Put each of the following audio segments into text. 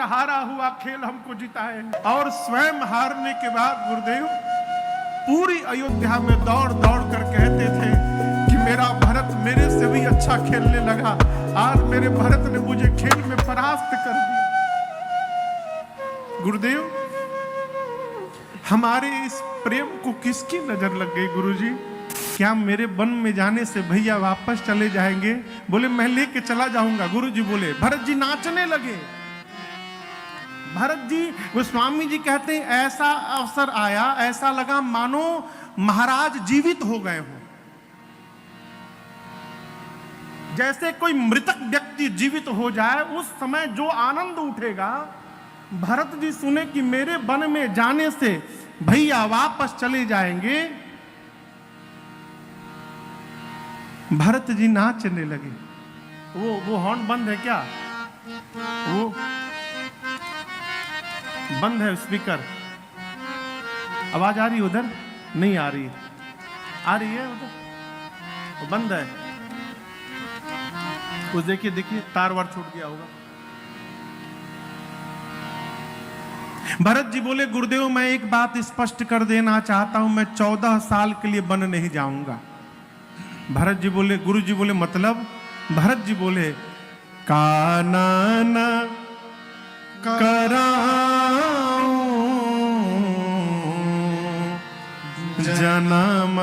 हारा हुआ खेल हमको जिताए। और स्वयं हारने के बाद गुरुदेव पूरी अयोध्या में दौड़ दौड़ कर कहते थे कि मेरा भरत मेरे से भी अच्छा खेलने लगा, आज मेरे भरत ने मुझे खेल में परास्त कर दिया। गुरुदेव हमारे इस प्रेम को किसकी नजर लग गई गुरुजी? क्या मेरे वन में जाने से भैया वापस चले जाएंगे? बोले मैं लेके चला जाऊंगा। गुरुजी बोले, भरत जी नाचने लगे। भरत जी, वो स्वामी जी कहते हैं ऐसा अवसर आया, ऐसा लगा मानो महाराज जीवित हो गए हो। जैसे कोई मृतक व्यक्ति जीवित हो जाए, उस समय जो आनंद उठेगा। भरत जी सुने कि मेरे वन में जाने से भैया वापस चले जाएंगे, भरत जी नाचने लगे। वो हॉर्न बंद है क्या? वो बंद है स्पीकर। आवाज आ रही है उधर? नहीं आ रही। आ रही है उधर? वो बंद है। उस देखिए तार वार छूट गया होगा। भरत जी बोले, गुरुदेव मैं एक बात स्पष्ट कर देना चाहता हूं, मैं 14 साल के लिए वन नहीं जाऊंगा। भरत जी बोले, गुरु जी बोले मतलब? भरत जी बोले, कानन कराऊं जन्म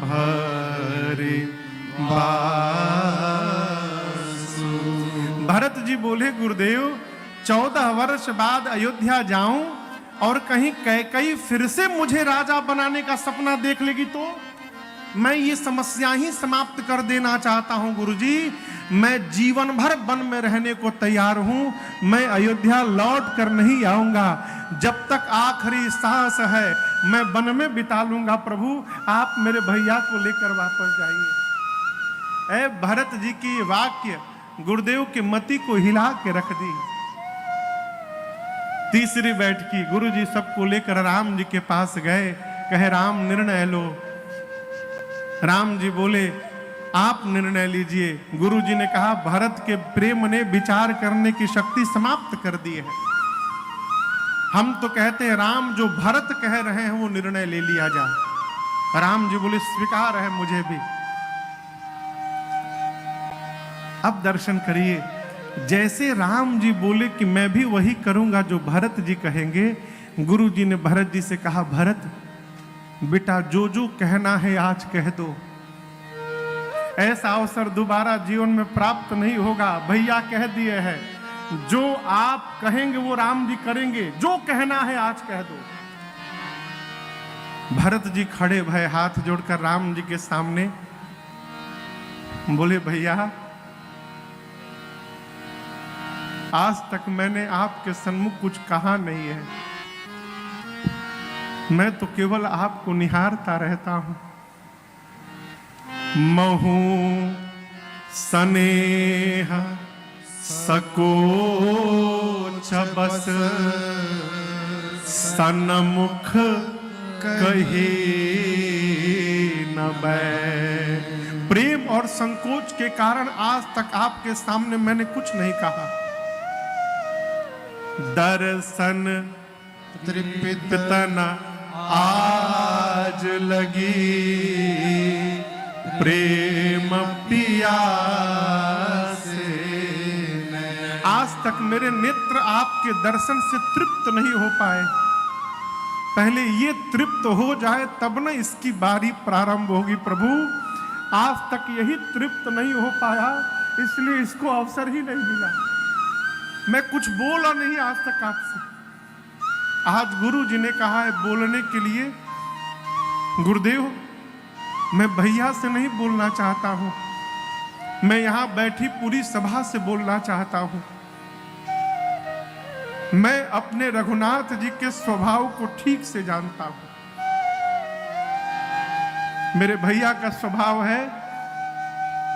भरे बासु। भरत जी बोले, गुरुदेव 14 वर्ष बाद अयोध्या जाऊं और कहीं कैकेयी फिर से मुझे राजा बनाने का सपना देख लेगी तो मैं ये समस्या ही समाप्त कर देना चाहता हूं गुरुजी। मैं जीवन भर वन में रहने को तैयार हूं, मैं अयोध्या लौट कर नहीं आऊंगा। जब तक आखिरी सांस है मैं वन में बिता लूंगा। प्रभु आप मेरे भैया को लेकर वापस जाइए। भरत जी की वाक्य गुरुदेव के मति को हिला के रख दी। तीसरी बैठकी गुरुजी सबको लेकर राम जी के पास गए। कहे राम निर्णय लो। राम जी बोले आप निर्णय लीजिए। गुरु जी ने कहा भरत के प्रेम ने विचार करने की शक्ति समाप्त कर दी है। हम तो कहते हैं राम जो भरत कह रहे हैं वो निर्णय ले लिया जाए। राम जी बोले स्वीकार है मुझे भी। अब दर्शन करिए, जैसे राम जी बोले कि मैं भी वही करूंगा जो भरत जी कहेंगे, गुरु जी ने भरत जी से कहा भरत बेटा जो जो कहना है आज कह दो। ऐसा अवसर दोबारा जीवन में प्राप्त नहीं होगा। भैया कह दिए हैं, जो आप कहेंगे वो राम जी करेंगे, जो कहना है आज कह दो। भरत जी खड़े भय हाथ जोड़कर राम जी के सामने बोले भैया आज तक मैंने आपके सन्मुख कुछ कहा नहीं है, मैं तो केवल आपको निहारता रहता हूं। महू स्नेह सकोच बस सन्मुख कहे न बै। प्रेम और संकोच के कारण आज तक आपके सामने मैंने कुछ नहीं कहा। दर्शन तृप्तन आज लगी प्रेम पिया से। आज तक मेरे नेत्र आपके दर्शन से तृप्त नहीं हो पाए। पहले ये तृप्त हो जाए तब न इसकी बारी प्रारंभ होगी। प्रभु आज तक यही तृप्त नहीं हो पाया, इसलिए इसको अवसर ही नहीं मिला। मैं कुछ बोला नहीं आज तक आपसे। आज गुरु जी ने कहा है बोलने के लिए। गुरुदेव मैं भैया से नहीं बोलना चाहता हूं, मैं यहां बैठी पूरी सभा से बोलना चाहता हूं। मैं अपने रघुनाथ जी के स्वभाव को ठीक से जानता हूं। मेरे भैया का स्वभाव है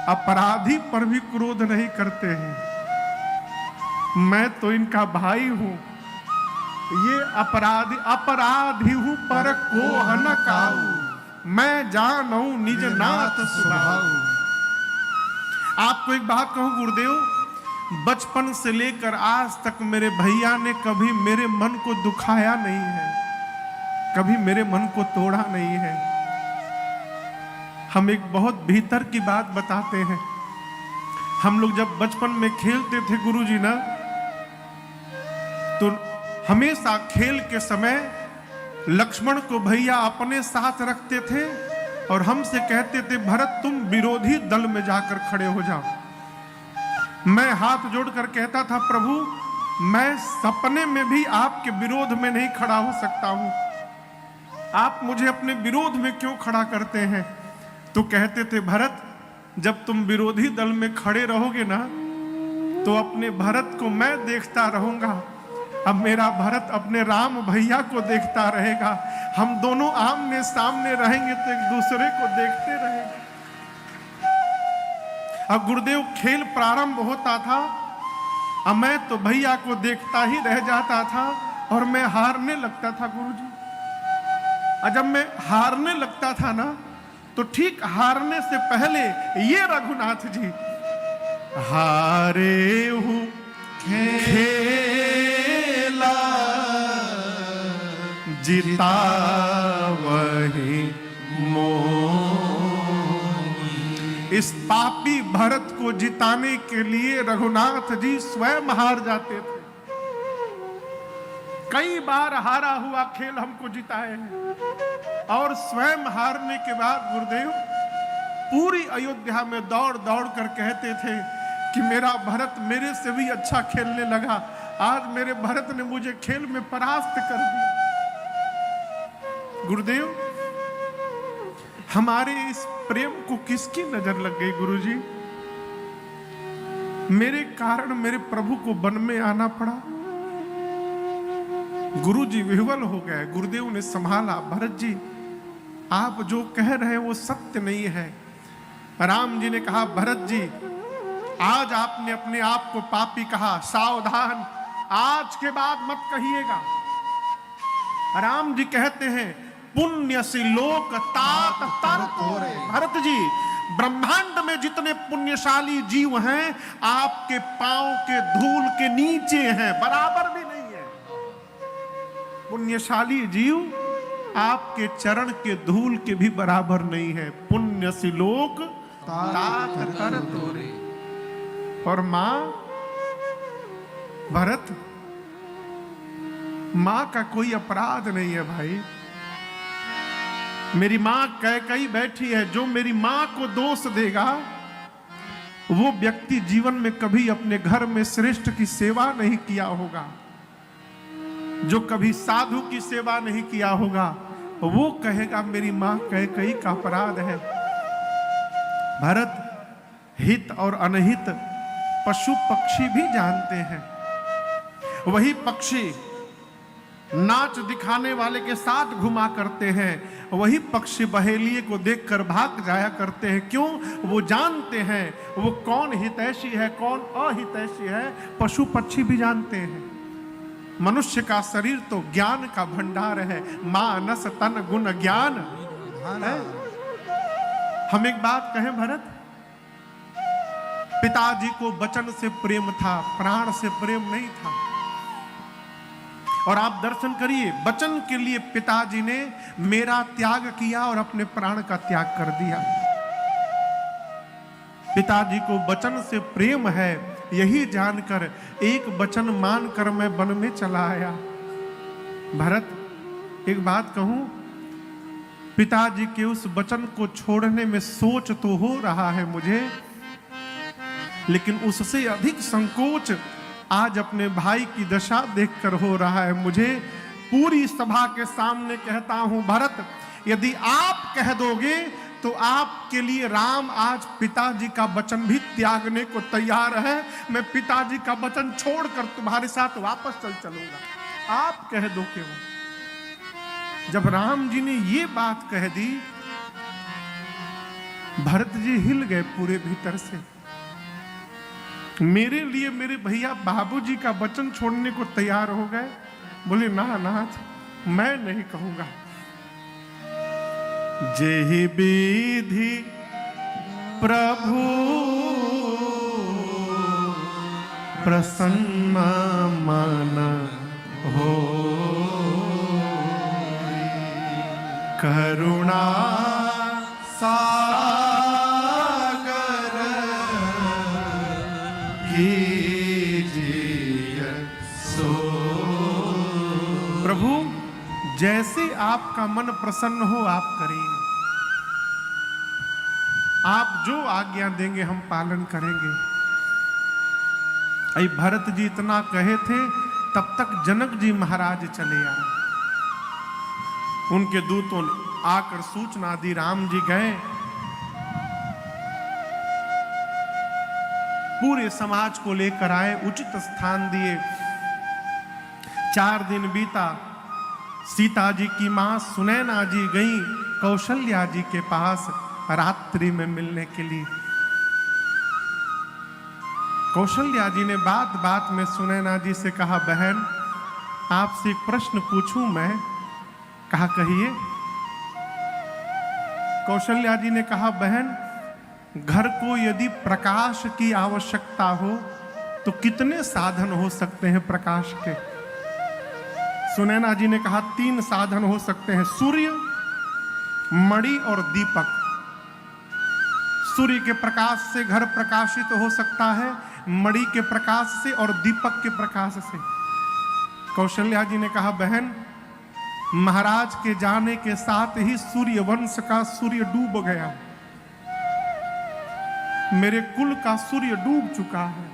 अपराधी पर भी क्रोध नहीं करते हैं। मैं तो इनका भाई हूं। ये अपराधी हूं पर कोह न काऊ, मैं जानू निज नाथ स्वभाव। आपको एक बात कहूं गुरुदेव, बचपन से लेकर आज तक मेरे भैया ने कभी मेरे मन को दुखाया नहीं है, कभी मेरे मन को तोड़ा नहीं है। हम एक बहुत भीतर की बात बताते हैं। हम लोग जब बचपन में खेलते थे गुरुजी ना, तो हमेशा खेल के समय लक्ष्मण को भैया अपने साथ रखते थे और हमसे कहते थे भरत तुम विरोधी दल में जाकर खड़े हो जाओ। मैं हाथ जोड़कर कहता था प्रभु मैं सपने में भी आपके विरोध में नहीं खड़ा हो सकता हूं, आप मुझे अपने विरोध में क्यों खड़ा करते हैं? तो कहते थे भरत जब तुम विरोधी दल में खड़े रहोगे ना तो अपने भरत को मैं देखता रहूंगा, अब मेरा भरत अपने राम भैया को देखता रहेगा, हम दोनों आमने सामने रहेंगे तो एक दूसरे को देखते रहेंगे। अब गुरुदेव खेल प्रारंभ होता था, अब मैं तो भैया को देखता ही रह जाता था और मैं हारने लगता था गुरुजी। और जब मैं हारने लगता था ना तो ठीक हारने से पहले ये रघुनाथ जी हारे हूं खेला जीता वही मोह। इस पापी भरत को जिताने के लिए रघुनाथ जी स्वयं हार जाते थे। कई बार हारा हुआ खेल हमको जिताए हैं और स्वयं हारने के बाद गुरुदेव पूरी अयोध्या में दौड़ दौड़ कर कहते थे कि मेरा भरत मेरे से भी अच्छा खेलने लगा, आज मेरे भरत ने मुझे खेल में परास्त कर दिया। गुरुदेव हमारे इस प्रेम को किसकी नजर लग गई गुरुजी? मेरे कारण मेरे प्रभु को वन में आना पड़ा। गुरुजी विह्वल हो गए। गुरुदेव ने संभाला, भरत जी आप जो कह रहे हैं वो सत्य नहीं है। राम जी ने कहा भरत जी आज आपने अपने आप को पापी कहा, सावधान आज के बाद मत कहिएगा। राम जी कहते हैं पुण्य से लोक तात तर तोरे। भरत जी ब्रह्मांड में जितने पुण्यशाली जीव हैं आपके पांव के धूल के नीचे हैं, बराबर भी नहीं है। पुण्यशाली जीव आपके चरण के धूल के भी बराबर नहीं है। पुण्य से लोक तात तर तोरे। और मां भरत मां का कोई अपराध नहीं है भाई। मेरी मां कैकेयी बैठी है, जो मेरी मां को दोष देगा वो व्यक्ति जीवन में कभी अपने घर में श्रेष्ठ की सेवा नहीं किया होगा, जो कभी साधु की सेवा नहीं किया होगा वो कहेगा मेरी मां कैकेयी का अपराध है। भरत हित और अनहित पशु पक्षी भी जानते हैं। वही पक्षी नाच दिखाने वाले के साथ घुमा करते हैं, वही पक्षी बहेलिए को देखकर भाग जाया करते हैं। क्यों? वो जानते हैं वो कौन हितैषी है कौन अहितैषी है। पशु पक्षी भी जानते हैं। मनुष्य का शरीर तो ज्ञान का भंडार है, मानस तन गुण ज्ञान है। हम एक बात कहें भरत, पिताजी को वचन से प्रेम था, प्राण से प्रेम नहीं था। और आप दर्शन करिए, वचन के लिए पिताजी ने मेरा त्याग किया और अपने प्राण का त्याग कर दिया। पिताजी को वचन से प्रेम है यही जानकर एक वचन मानकर मैं वन में चला आया। भरत एक बात कहूं, पिताजी के उस वचन को छोड़ने में सोच तो हो रहा है मुझे, लेकिन उससे अधिक संकोच आज अपने भाई की दशा देखकर हो रहा है मुझे। पूरी सभा के सामने कहता हूं भरत यदि आप कह दोगे तो आपके लिए राम आज पिताजी का वचन भी त्यागने को तैयार है। मैं पिताजी का वचन छोड़कर तुम्हारे साथ वापस चलूंगा, आप कह दो क्यों। जब राम जी ने ये बात कह दी भरत जी हिल गए पूरे भीतर से। मेरे लिए मेरे भैया बाबूजी का वचन छोड़ने को तैयार हो गए। बोले ना नाथ मैं नहीं कहूंगा। जेहि विधि प्रभु प्रसन्न मन हो, करुणा सागर कीजिए सो। प्रभु जैसे आपका मन प्रसन्न हो आप करिए, आप जो आज्ञा देंगे हम पालन करेंगे। अई भरत जी इतना कहे थे तब तक जनक जी महाराज चले आए। उनके दूतों ने आकर सूचना दी, राम जी गए। पूरे समाज को लेकर आए, उचित स्थान दिए। 4 दिन बीता। सीता जी की मां सुनैना जी गई कौशल्या जी के पास रात्रि में मिलने के लिए। कौशल्या जी ने बात बात में सुनैना जी से कहा, बहन आपसे एक प्रश्न पूछूं मैं? कहा कहिए। कौशल्या जी ने कहा, बहन घर को यदि प्रकाश की आवश्यकता हो तो कितने साधन हो सकते हैं प्रकाश के? सुनैना जी ने कहा 3 साधन हो सकते हैं, सूर्य, मणि और दीपक। सूर्य के प्रकाश से घर प्रकाशित हो सकता है, मणि के प्रकाश से और दीपक के प्रकाश से। कौशल्या जी ने कहा, बहन महाराज के जाने के साथ ही सूर्य वंश का सूर्य डूब गया, मेरे कुल का सूर्य डूब चुका है।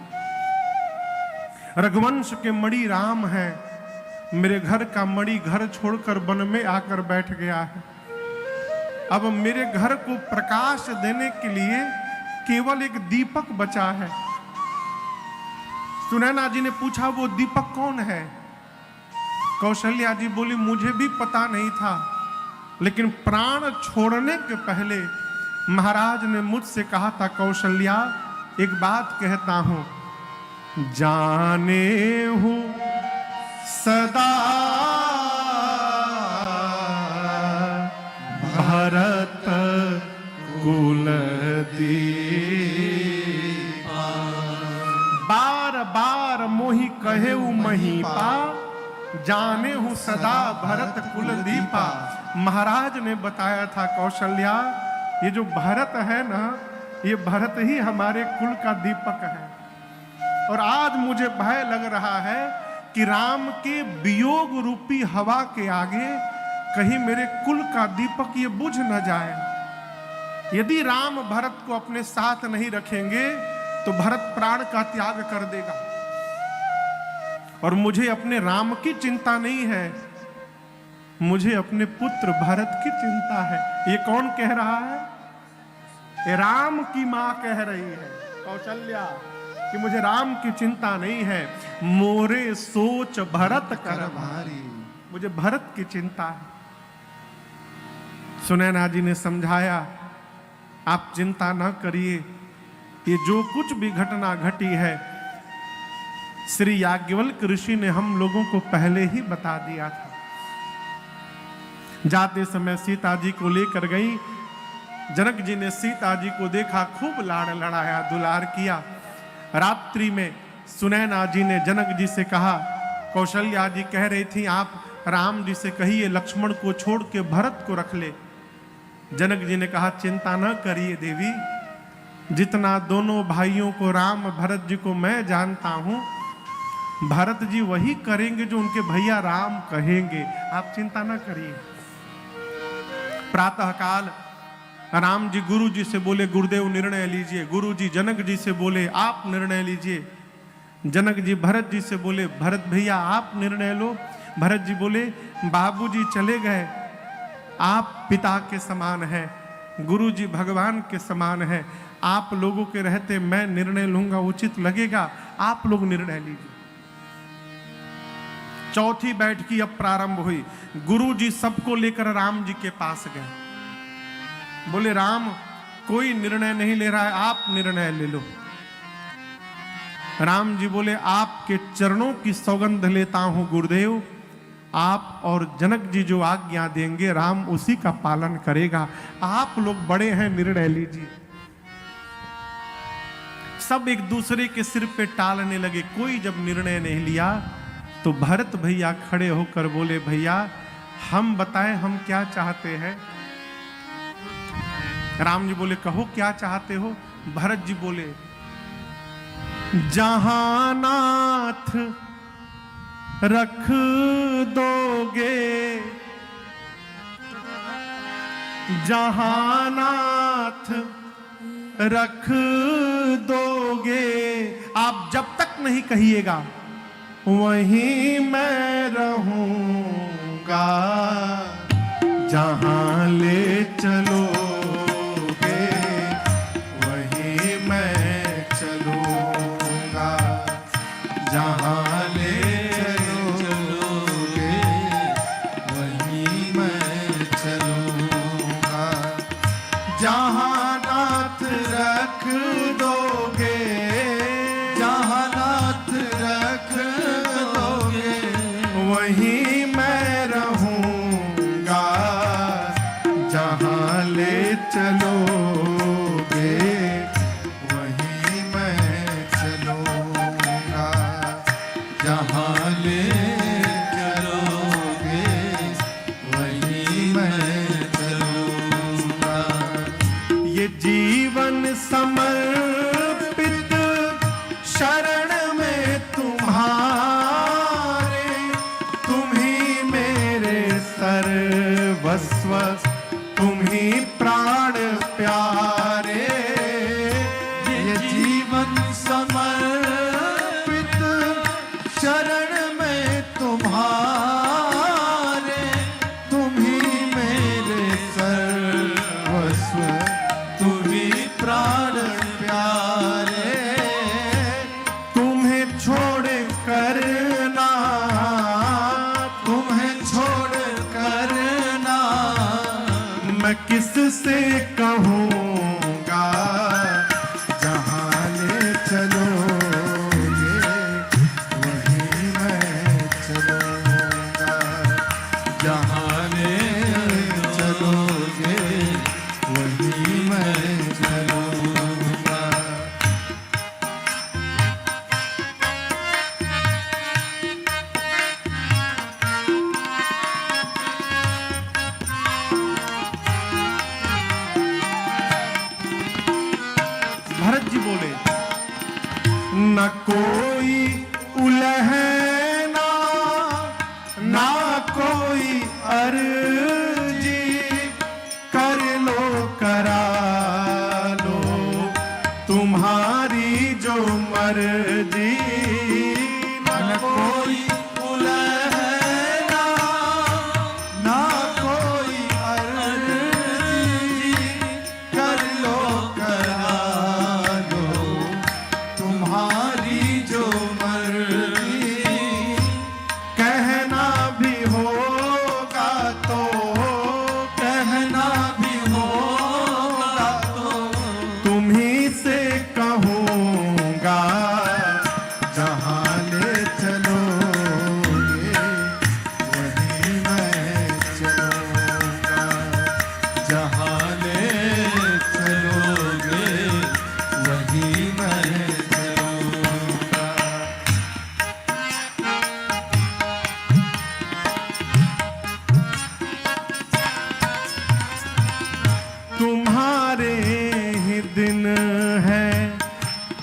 रघुवंश के मणि राम है, मेरे घर का मणि घर छोड़कर वन में आकर बैठ गया है। अब मेरे घर को प्रकाश देने के लिए केवल एक दीपक बचा है। सुनैना जी ने पूछा, वो दीपक कौन है? कौशल्या जी बोली, मुझे भी पता नहीं था, लेकिन प्राण छोड़ने के पहले महाराज ने मुझसे कहा था, कौशल्या एक बात कहता हूं, जाने हूं सदा भरत कुल दीपा। बार बार मोहि कहे महीपा, जाने हूं सदा भरत कुल दीपा। महाराज ने बताया था, कौशल्या ये जो भरत है ना, ये भरत ही हमारे कुल का दीपक है। और आज मुझे भय लग रहा है कि राम के वियोग रूपी हवा के आगे कहीं मेरे कुल का दीपक ये बुझ न जाए। यदि राम भरत को अपने साथ नहीं रखेंगे तो भरत प्राण का त्याग कर देगा। और मुझे अपने राम की चिंता नहीं है, मुझे अपने पुत्र भरत की चिंता है। ये कौन कह रहा है? ये राम की मां कह रही है, कौशल्या, कि मुझे राम की चिंता नहीं है, मोरे सोच भरत कर भारी, मुझे भरत की चिंता है। सुनैना जी ने समझाया, आप चिंता ना करिए, ये जो कुछ भी घटना घटी है श्री याज्ञवल्क्य ऋषि ने हम लोगों को पहले ही बता दिया था। जाते समय सीता जी को लेकर गई। जनक जी ने सीता जी को देखा, खूब लाड़ लड़ाया, दुलार किया। रात्रि में सुनैना जी ने जनक जी से कहा, कौशल्या जी कह रही थी आप राम जी से कहिए लक्ष्मण को छोड़ के भरत को रख ले। जनक जी ने कहा, चिंता न करिए देवी, जितना दोनों भाइयों को राम भरत जी को मैं जानता हूं, भरत जी वही करेंगे जो उनके भैया राम कहेंगे, आप चिंता न करिए। प्रातःकाल राम जी गुरु जी से बोले, गुरुदेव निर्णय लीजिए। गुरु जी जनक जी से बोले, आप निर्णय लीजिए। जनक जी भरत जी से बोले, भरत भैया आप निर्णय लो। भरत जी बोले, बाबूजी चले गए, आप पिता के समान हैं, गुरु जी भगवान के समान हैं, आप लोगों के रहते मैं निर्णय लूंगा उचित लगेगा, आप लोग निर्णय लीजिए। चौथी बैठकी अब प्रारंभ हुई। गुरु जी सबको लेकर राम जी के पास गए। बोले, राम कोई निर्णय नहीं ले रहा है, आप निर्णय ले लो। राम जी बोले, आपके चरणों की सौगंध लेता हूं गुरुदेव, आप और जनक जी जो आज्ञा देंगे राम उसी का पालन करेगा, आप लोग बड़े हैं, निर्णय लीजिए। सब एक दूसरे के सिर पे टालने लगे। कोई जब निर्णय नहीं लिया तो भरत भैया खड़े होकर बोले, भैया हम बताएं हम क्या चाहते हैं। राम जी बोले, कहो क्या चाहते हो। भरत जी बोले, जहां नाथ रख दोगे, जहां नाथ रख दोगे, आप जब तक नहीं कहिएगा वहीं मैं रहूंगा। जहां ले चलोगे वहीं मैं चलूंगा। जहां ले चलोगे वहीं मैं चलूंगा। जहां नाथ रख दोगे, जहां नाथ रख दोगे वहीं मैं रहूंगा। जहां ले चलोगे वहीं मैं चलूंगा। जहां ले चलोगे वहीं मैं चलूंगा। ये जीवन समर्पित शरण में तुम्हारे, तुम ही मेरे सर्वस्व, तुम ही प्राण प्यारे। ये जीवन समर्पित शरण में तुम्हारे, तुम ही मेरे सर्वस्व, तुम ही प्राण प्यारे। तुम्हें छोड़ कर ना, तुम्हें छोड़ कर ना मैं किससे कहूँगा। जहाँ ले चलोगे वहीं मैं चलूँगा। जहाँ ले चलोगे वहीं मैं चलूँगा। भरत जी बोले, न कोई उलहना ना कोई अर्जी, कर लो करा लो तुम्हारी जो मर्जी। न कोई उलहना ना कोई अर्जी, कर लो करा लो तुम्हारी जो मर्जी। कहना भी होगा तो, कहना भी होगा तो तुम्ही से कहूँगा। जहाँ ले चलोगे वहीं मैं चलूँगा। जहाँ ले चलोगे वहीं मैं चलूँगा। तुम्हारे ही दिन है,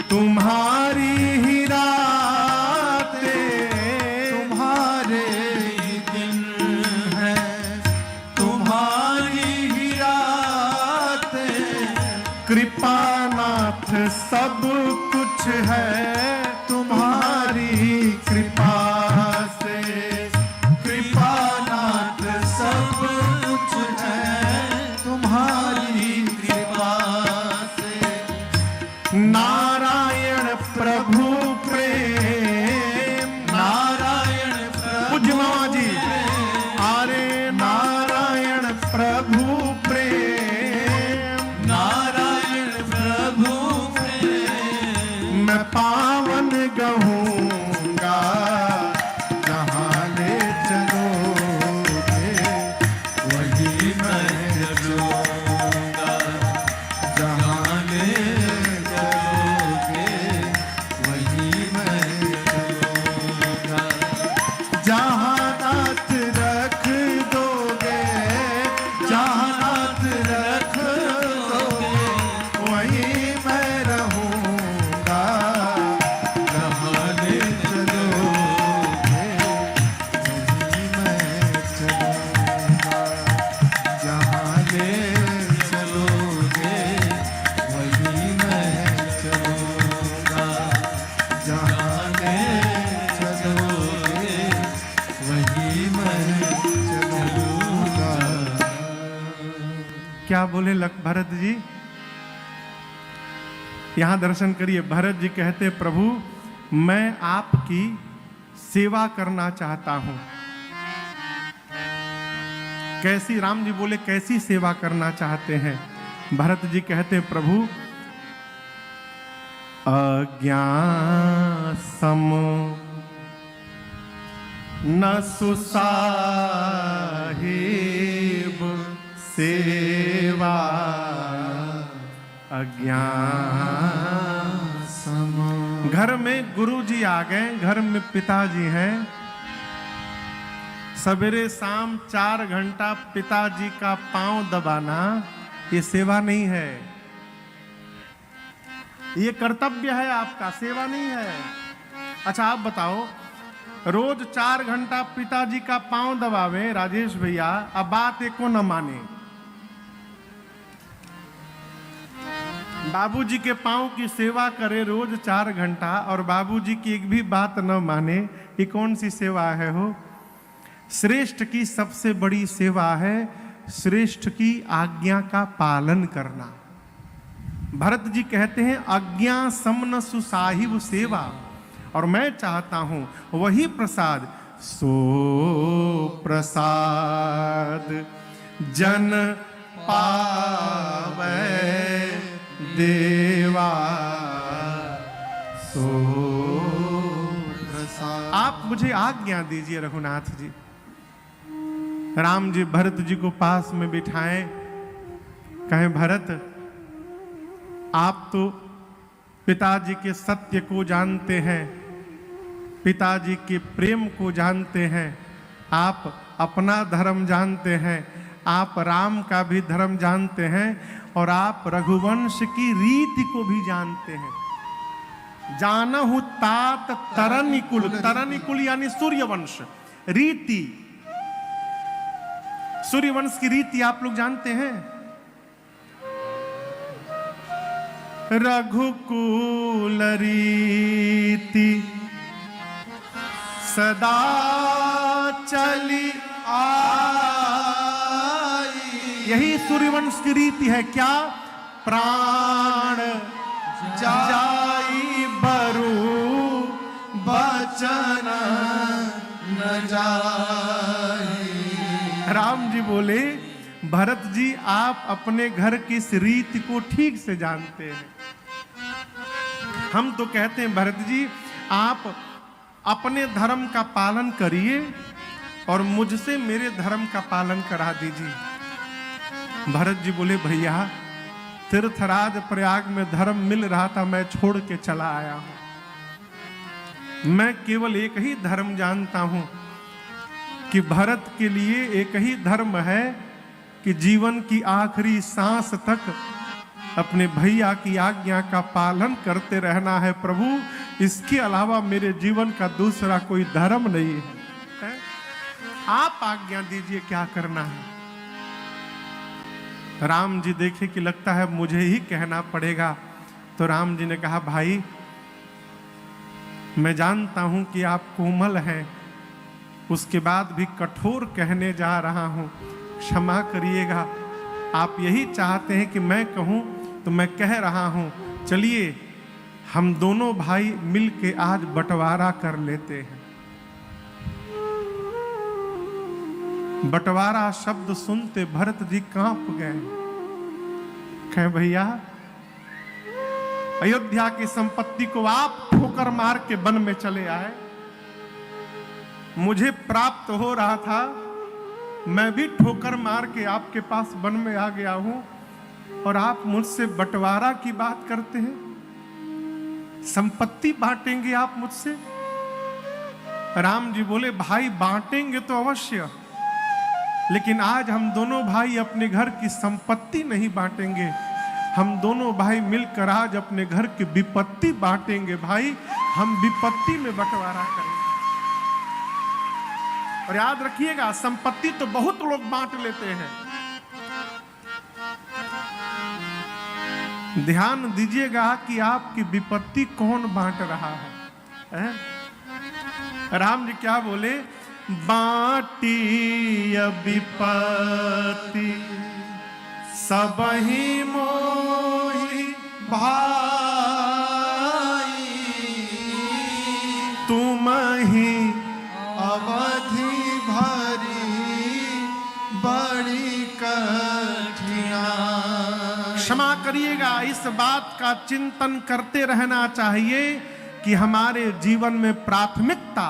तुम्हारी ही रातें, तुम्हारे ही दिन है, तुम्हारी ही रातें। कृपानाथ सब कुछ है तुम्हारी कृपा से। कृपानाथ सब कुछ है तुम्हारी कृपा से। नारायण प्रभु प्रेम, नारायण पूज्य जी, अरे नारायण प्रभु प्रेम, नारायण प्रभु प्रेम। मैं पाव जहाँ नाथ रख दोगे, जहाँ नाथ रख दोगे, वहीं मैं रहूँगा। जहाँ ले चलोगे वहीं मैं चलूँगा। जहाँ ले चलोगे वहीं मैं चलूँगा। जहाँ ले चलोगे वहीं मैं चलूँगा। क्या बोले भरत जी? यहां दर्शन करिए। भरत जी कहते, प्रभु मैं आपकी सेवा करना चाहता हूं। कैसी? राम जी बोले कैसी सेवा करना चाहते हैं? भरत जी कहते, प्रभु अज्ञान सम न सुसाहिब सेवा, अज्ञान सम। घर में गुरु जी आ गए, घर में पिताजी हैं। सवेरे शाम 4 घंटा पिताजी का पांव दबाना ये सेवा नहीं है। ये कर्तव्य है आपका, सेवा नहीं है। अच्छा आप बताओ, रोज 4 घंटा पिताजी का पांव दबावे राजेश भैया, अब बात एको न माने। बाबूजी के पांव की सेवा करे रोज 4 घंटा और बाबूजी की एक भी बात न माने, ये कौन सी सेवा है हो? श्रेष्ठ की सबसे बड़ी सेवा है श्रेष्ठ की आज्ञा का पालन करना। भरत जी कहते हैं आज्ञा समन सुसाहिब सेवा, और मैं चाहता हूं वही प्रसाद, सो प्रसाद जन पावे देवा, सो प्रसाद। आप मुझे आज्ञा दीजिए रघुनाथ जी। राम जी भरत जी को पास में बिठाएं, कहें भरत आप तो पिताजी के सत्य को जानते हैं, पिताजी के प्रेम को जानते हैं, आप अपना धर्म जानते हैं, आप राम का भी धर्म जानते हैं और आप रघुवंश की रीति को भी जानते हैं। जानहु तात तरनिकुल, तरनिकुल यानी सूर्यवंश रीति, सूर्यवंश की रीति आप लोग जानते हैं। रघुकुल रीति सदा चली आई, यही सूर्यवंश की रीति है। क्या? प्राण जाई बरु बचन न जाई। राम जी बोले भरत जी आप अपने घर की इस रीति को ठीक से जानते हैं। हम तो कहते हैं भरत जी आप अपने धर्म का पालन करिए और मुझसे मेरे धर्म का पालन करा दीजिए। भरत जी बोले भैया तीर्थराज प्रयाग में धर्म मिल रहा था, मैं छोड़ के चला आया हूं। मैं केवल एक ही धर्म जानता हूं कि भरत के लिए एक ही धर्म है कि जीवन की आखिरी सांस तक अपने भैया की आज्ञा का पालन करते रहना है। प्रभु इसके अलावा मेरे जीवन का दूसरा कोई धर्म नहीं है। आप आज्ञा दीजिए क्या करना है। राम जी देखे कि लगता है मुझे ही कहना पड़ेगा, तो राम जी ने कहा भाई मैं जानता हूं कि आप कोमल हैं, उसके बाद भी कठोर कहने जा रहा हूं, क्षमा करिएगा। आप यही चाहते हैं कि मैं कहूं तो मैं कह रहा हूं। चलिए हम दोनों भाई मिलके आज बंटवारा कर लेते हैं। बंटवारा शब्द सुनते भरत जी कांप गए। कहे भैया अयोध्या की संपत्ति को आप ठोकर मार के वन में चले आए, मुझे प्राप्त हो रहा था, मैं भी ठोकर मार के आपके पास वन में आ गया हूं और आप मुझसे बंटवारा की बात करते हैं, संपत्ति बांटेंगे आप मुझसे। राम जी बोले भाई बांटेंगे तो अवश्य, लेकिन आज हम दोनों भाई अपने घर की संपत्ति नहीं बांटेंगे, हम दोनों भाई मिलकर आज अपने घर की विपत्ति बांटेंगे। भाई हम विपत्ति में बंटवारा करेंगे। और याद रखिएगा, संपत्ति तो बहुत लोग बांट लेते हैं, ध्यान दीजिएगा कि आपकी विपत्ति कौन बांट रहा है? राम जी क्या बोले? बांटी विपत्ति सबहि मोहि भाई, तुम ही अवधि भरी बड़ी कठिना। क्षमा करिएगा, इस बात का चिंतन करते रहना चाहिए कि हमारे जीवन में प्राथमिकता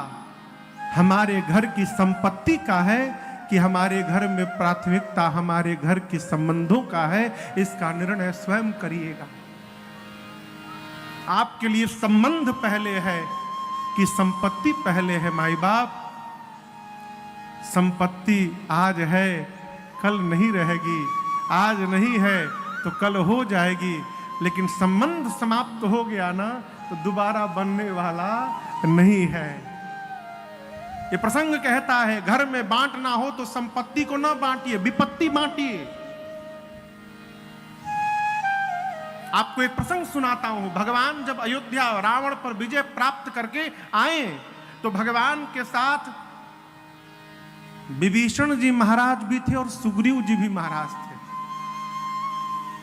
हमारे घर की संपत्ति का है कि हमारे घर में प्राथमिकता हमारे घर के संबंधों का है। इसका निर्णय स्वयं करिएगा। आपके लिए संबंध पहले है कि संपत्ति पहले है? माई बाप, संपत्ति आज है कल नहीं रहेगी, आज नहीं है तो कल हो जाएगी, लेकिन संबंध समाप्त हो गया ना तो दोबारा बनने वाला नहीं है। ये प्रसंग कहता है घर में बांटना हो तो संपत्ति को ना बांटिए, विपत्ति बांटिए। आपको एक प्रसंग सुनाता हूं। भगवान जब अयोध्या रावण पर विजय प्राप्त करके आए तो भगवान के साथ विभीषण जी महाराज भी थे और सुग्रीव जी भी महाराज थे।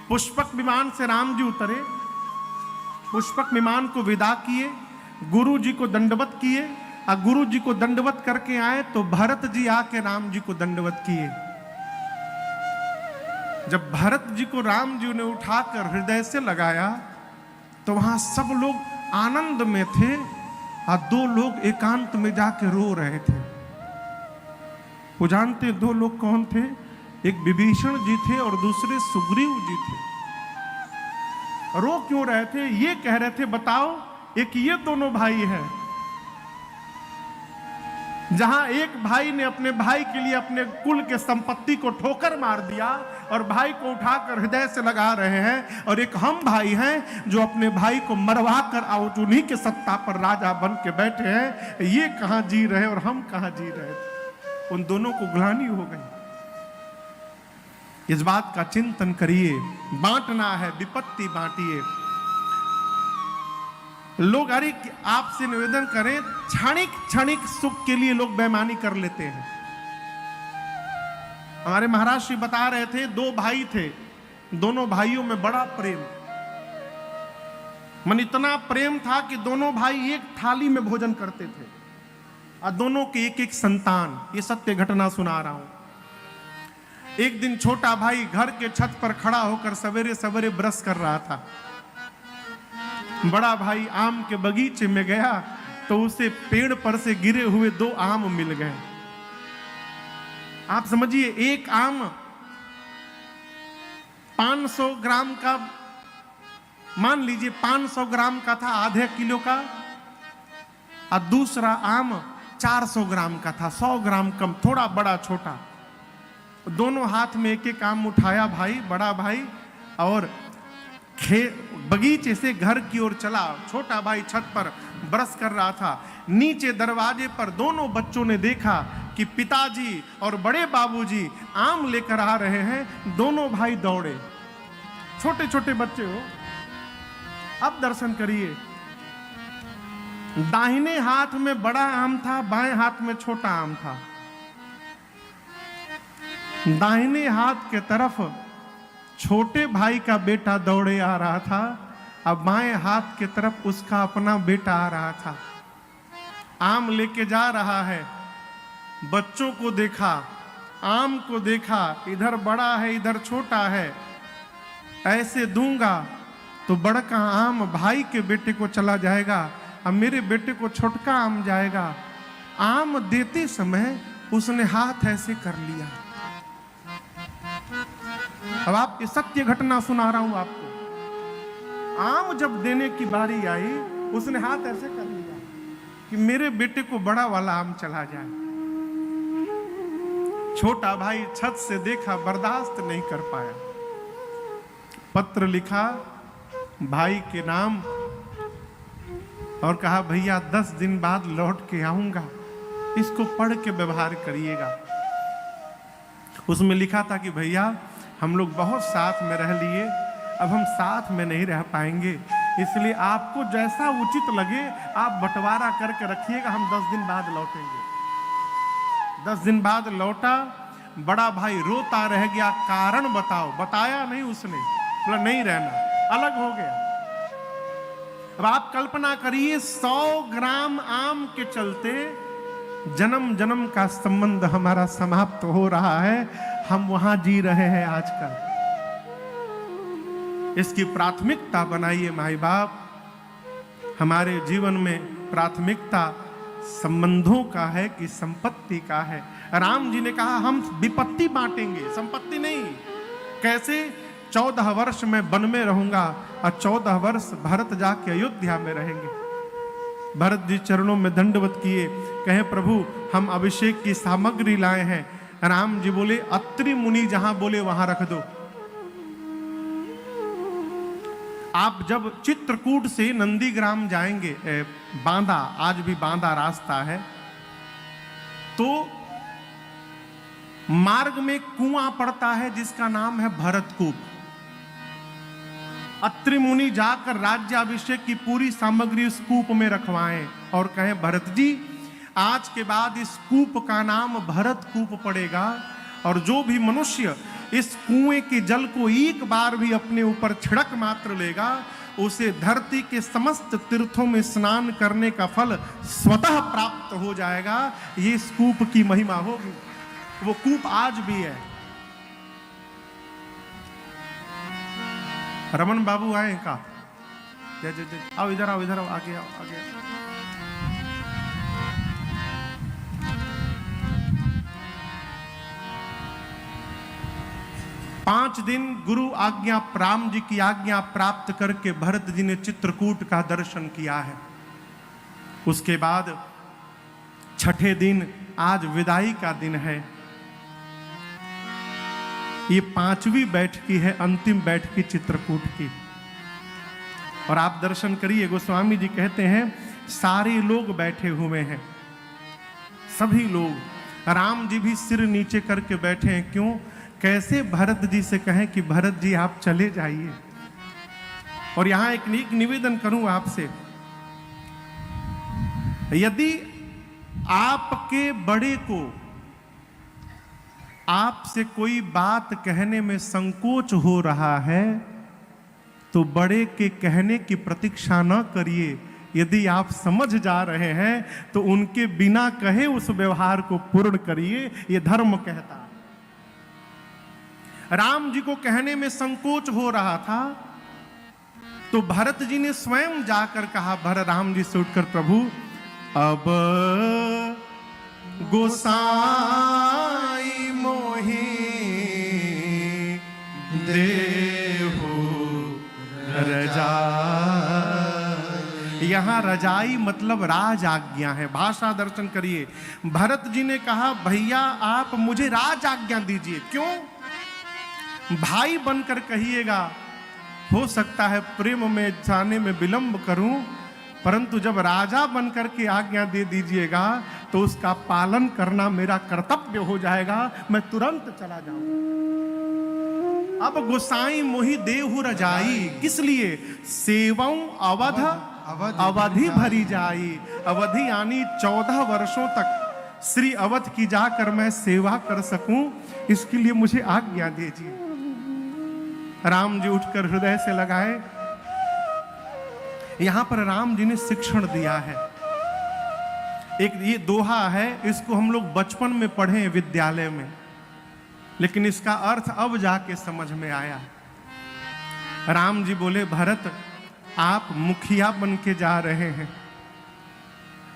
पुष्पक विमान से राम जी उतरे, पुष्पक विमान को विदा किए, गुरु जी को दंडवत किए, और गुरु जी को दंडवत करके आए तो भरत जी आके राम जी को दंडवत किए। जब भरत जी को राम जी ने उठाकर हृदय से लगाया तो वहां सब लोग आनंद में थे और दो लोग एकांत में जाके रो रहे थे। वो जानते दो लोग कौन थे? एक विभीषण जी थे और दूसरे सुग्रीव जी थे। रो क्यों रहे थे? ये कह रहे थे बताओ, एक ये दोनों भाई हैं, जहां एक भाई ने अपने भाई के लिए अपने कुल के संपत्ति को ठोकर मार दिया और भाई को उठाकर हृदय से लगा रहे हैं, और एक हम भाई हैं जो अपने भाई को मरवा कर आउट उन्हीं के सत्ता पर राजा बन के बैठे हैं। ये कहां जी रहे और हम कहां जी रहे थे? उन दोनों को ग्लानि हो गई। इस बात का चिंतन करिए। बांटना है, विपत्ति बांटिए। लोग अरे आपसे निवेदन करें, क्षणिक क्षणिक सुख के लिए लोग बेईमानी कर लेते हैं। हमारे महाराज श्री बता रहे थे, दो भाई थे, दोनों भाइयों में बड़ा प्रेम, मन इतना प्रेम था कि दोनों भाई एक थाली में भोजन करते थे और दोनों के एक एक संतान। ये सत्य घटना सुना रहा हूं। एक दिन छोटा भाई घर के छत पर खड़ा होकर सवेरे सवेरे ब्रश कर रहा था। बड़ा भाई आम के बगीचे में गया तो उसे पेड़ पर से गिरे हुए दो आम मिल गए। आप समझिए, एक आम 500 ग्राम का, मान लीजिए 500 ग्राम का था, आधे किलो का, और दूसरा आम 400 ग्राम का था, 100 ग्राम कम, थोड़ा बड़ा छोटा। दोनों हाथ में एक एक आम उठाया भाई, बड़ा भाई, और बगीचे से घर की ओर चला। छोटा भाई छत पर ब्रश कर रहा था। नीचे दरवाजे पर दोनों बच्चों ने देखा कि पिताजी और बड़े बाबूजी आम लेकर आ रहे हैं। दोनों भाई दौड़े, छोटे छोटे बच्चे हो। अब दर्शन करिए, दाहिने हाथ में बड़ा आम था, बाएं हाथ में छोटा आम था। दाहिने हाथ के तरफ छोटे भाई का बेटा दौड़े आ रहा था, अब बाएं हाथ की तरफ उसका अपना बेटा आ रहा था। आम लेके जा रहा है, बच्चों को देखा, आम को देखा, इधर बड़ा है इधर छोटा है, ऐसे दूंगा तो बड़का आम भाई के बेटे को चला जाएगा और मेरे बेटे को छोटका आम जाएगा। आम देते समय उसने हाथ ऐसे कर लिया। अब आपकी सत्य घटना सुना रहा हूं आपको। आम जब देने की बारी आई, उसने हाथ ऐसे कर लिया कि मेरे बेटे को बड़ा वाला आम चला जाए। छोटा भाई छत से देखा, बर्दाश्त नहीं कर पाया, पत्र लिखा भाई के नाम और कहा भैया 10 दिन बाद लौट के आऊंगा, इसको पढ़ के व्यवहार करिएगा। उसमें लिखा था कि भैया हम लोग बहुत साथ में रह लिए, अब हम साथ में नहीं रह पाएंगे, इसलिए आपको जैसा उचित लगे आप बंटवारा करके रखिएगा, हम 10 दिन बाद लौटेंगे। 10 दिन बाद लौटा, बड़ा भाई रोता रह गया, कारण बताओ। बताया नहीं उसने, बोला नहीं रहना, अलग हो गया। अब आप कल्पना करिए 100 ग्राम आम के चलते जन्म जन्म का संबंध हमारा समाप्त हो रहा है, हम वहां जी रहे हैं आजकल। इसकी प्राथमिकता बनाइए माई बाप। हमारे जीवन में प्राथमिकता संबंधों का है कि संपत्ति का है। राम जी ने कहा हम विपत्ति बांटेंगे, संपत्ति नहीं। कैसे? 14 वर्ष मैं वन में रहूंगा और 14 वर्ष भरत जाके अयोध्या में रहेंगे। भरत जी चरणों में दंडवत किए, कहे प्रभु हम अभिषेक की सामग्री लाए हैं। राम जी बोले अत्रि मुनि जहां बोले वहां रख दो। आप जब चित्रकूट से नंदीग्राम जाएंगे, बांदा, आज भी बांदा रास्ता है, तो मार्ग में कुआं पड़ता है जिसका नाम है भरतकूप। अत्रि मुनि जाकर राज्याभिषेक की पूरी सामग्री उस कूप में रखवाएं और कहें भरत जी आज के बाद इस कूप का नाम भरतकूप पड़ेगा, और जो भी मनुष्य इस कुएं के जल को एक बार भी अपने ऊपर छिड़क मात्र लेगा, उसे धरती के समस्त तीर्थों में स्नान करने का फल स्वतः प्राप्त हो जाएगा। ये इस कूप की महिमा होगी। वो कूप आज भी है। रमन बाबू आए का? जय जय जय, आओ इधर आओ, इधर आओ, आगे आओ, आगे आओ। पांच दिन गुरु आज्ञा, राम जी की आज्ञा प्राप्त करके भरत जी ने चित्रकूट का दर्शन किया है। उसके बाद छठे दिन आज विदाई का दिन है। ये 5वीं बैठकी है, अंतिम बैठकी चित्रकूट की। और आप दर्शन करिए, गोस्वामी जी कहते हैं सारे लोग बैठे हुए हैं, सभी लोग। राम जी भी सिर नीचे करके बैठे हैं। क्यों? कैसे भरत जी से कहें कि भरत जी आप चले जाइए। और यहां एक निवेदन करूं आपसे, यदि आपके बड़े को आपसे कोई बात कहने में संकोच हो रहा है तो बड़े के कहने की प्रतीक्षा न करिए। यदि आप समझ जा रहे हैं तो उनके बिना कहे उस व्यवहार को पूर्ण करिए, ये धर्म कहता है। राम जी को कहने में संकोच हो रहा था तो भरत जी ने स्वयं जाकर कहा, राम जी से उठकर, प्रभु अब गोसाई मोहि देहु रजाई। यहां रजाई मतलब राज आज्ञा है। भाषा दर्शन करिए। भरत जी ने कहा भैया आप मुझे राज आज्ञा दीजिए। क्यों? भाई बनकर कहिएगा, हो सकता है प्रेम में जाने में विलंब करूं, परंतु जब राजा बनकर के आज्ञा दे दीजिएगा तो उसका पालन करना मेरा कर्तव्य हो जाएगा, मैं तुरंत चला जाऊंगा। अब गोसाई मोहि देहु रजाई, किस लिए? सेवं अवध अवधि भरी जाई। अवधि यानी 14 वर्षों तक श्री अवध की जाकर मैं सेवा कर सकूं, इसके लिए मुझे आज्ञा दीजिए। राम जी उठकर हृदय से लगाए। यहां पर राम जी ने शिक्षण दिया है। एक ये दोहा है, इसको हम लोग बचपन में पढ़े विद्यालय में, लेकिन इसका अर्थ अब जाके समझ में आया। राम जी बोले भरत आप मुखिया बन के जा रहे हैं।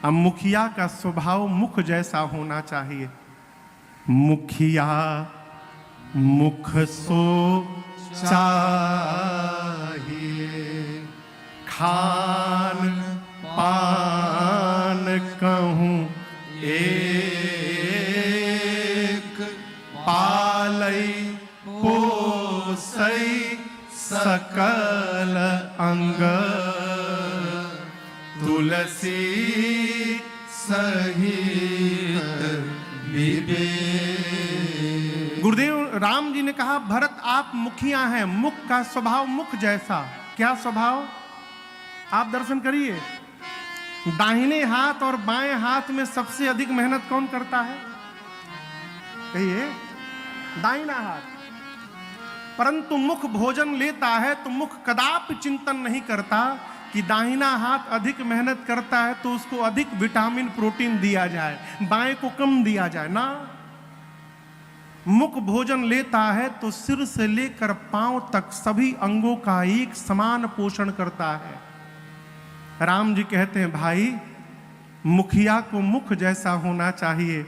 अब मुखिया का स्वभाव मुख जैसा होना चाहिए। मुखिया मुख सो चाहिए, खान पान कहूँ एक, पालई पोसई सकल अंग, तुलसी सहित विवेक। गुरुदेव राम जी ने कहा, भरत आप मुखिया हैं, मुख का स्वभाव मुख जैसा। क्या स्वभाव? आप दर्शन करिए, दाहिने हाथ और बाएं हाथ में सबसे अधिक मेहनत कौन करता है? कहिए, दाहिना हाथ। परंतु मुख भोजन लेता है तो मुख कदापि चिंतन नहीं करता कि दाहिना हाथ अधिक मेहनत करता है तो उसको अधिक विटामिन प्रोटीन दिया जाए, बाएं को कम दिया जाए ना। मुख भोजन लेता है तो सिर से लेकर पांव तक सभी अंगों का एक समान पोषण करता है। राम जी कहते हैं, भाई मुखिया को मुख जैसा होना चाहिए।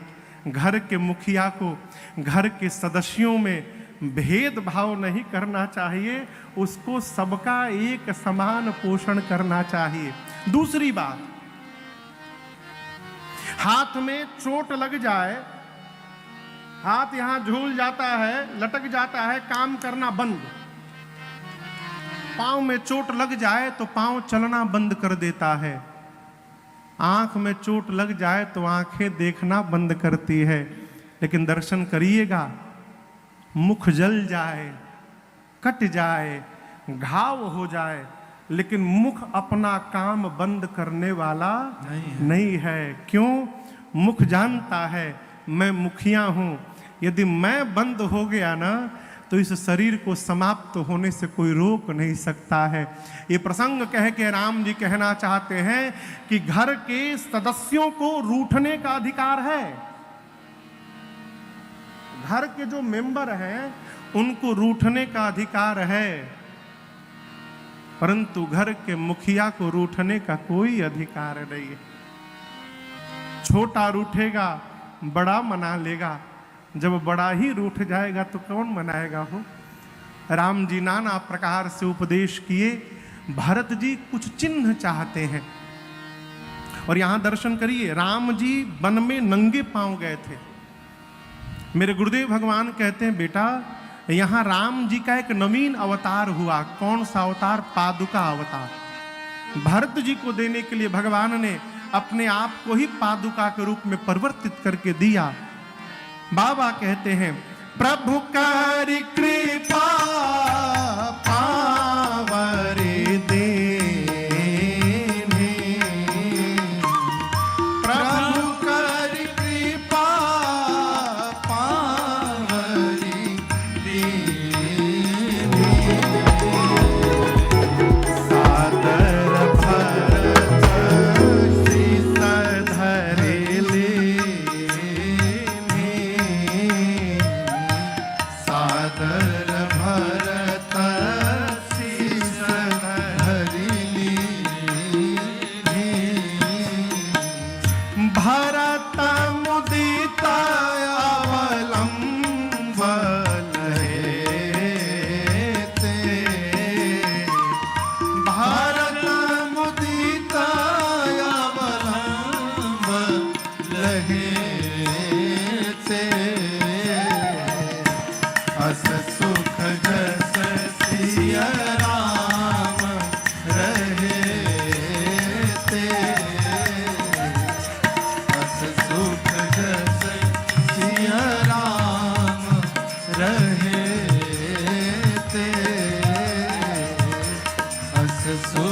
घर के मुखिया को घर के सदस्यों में भेदभाव नहीं करना चाहिए, उसको सबका एक समान पोषण करना चाहिए। दूसरी बात, हाथ में चोट लग जाए, हाथ यहां झूल जाता है, लटक जाता है, काम करना बंद। पांव में चोट लग जाए तो पांव चलना बंद कर देता है। आंख में चोट लग जाए तो आंखें देखना बंद करती है। लेकिन दर्शन करिएगा, मुख जल जाए, कट जाए, घाव हो जाए, लेकिन मुख अपना काम बंद करने वाला नहीं है। क्यों? मुख जानता है मैं मुखिया हूं, यदि मैं बंद हो गया ना तो इस शरीर को समाप्त होने से कोई रोक नहीं सकता है। ये प्रसंग कह के राम जी कहना चाहते हैं कि घर के सदस्यों को रूठने का अधिकार है। घर के जो मेंबर हैं उनको रूठने का अधिकार है, परंतु घर के मुखिया को रूठने का कोई अधिकार नहीं है। छोटा रूठेगा, बड़ा मना लेगा, जब बड़ा ही रूठ जाएगा तो कौन मनाएगा हो? राम जी नाना प्रकार से उपदेश किए। भरत जी कुछ चिन्ह चाहते हैं और यहां दर्शन करिए, राम जी वन में नंगे पांव गए थे। मेरे गुरुदेव भगवान कहते हैं, बेटा यहां राम जी का एक नवीन अवतार हुआ। कौन सा अवतार? पादुका अवतार। भरत जी को देने के लिए भगवान ने अपने आप को ही पादुका के रूप में परिवर्तित करके दिया। बाबा कहते हैं, प्रभु कर कृपा पावरे देने, प्रभु कर कृपा पावरी देने, सादर भरत शीस धरे लेने, सादर भरत शीस धरि लीने, भरत मुदित अवलंबन हेते, भारत मुदित अवलंबन हेते, अस सुख जस सिय राम रहेते, अस सुख जस सिय राम रहेते, अस सुख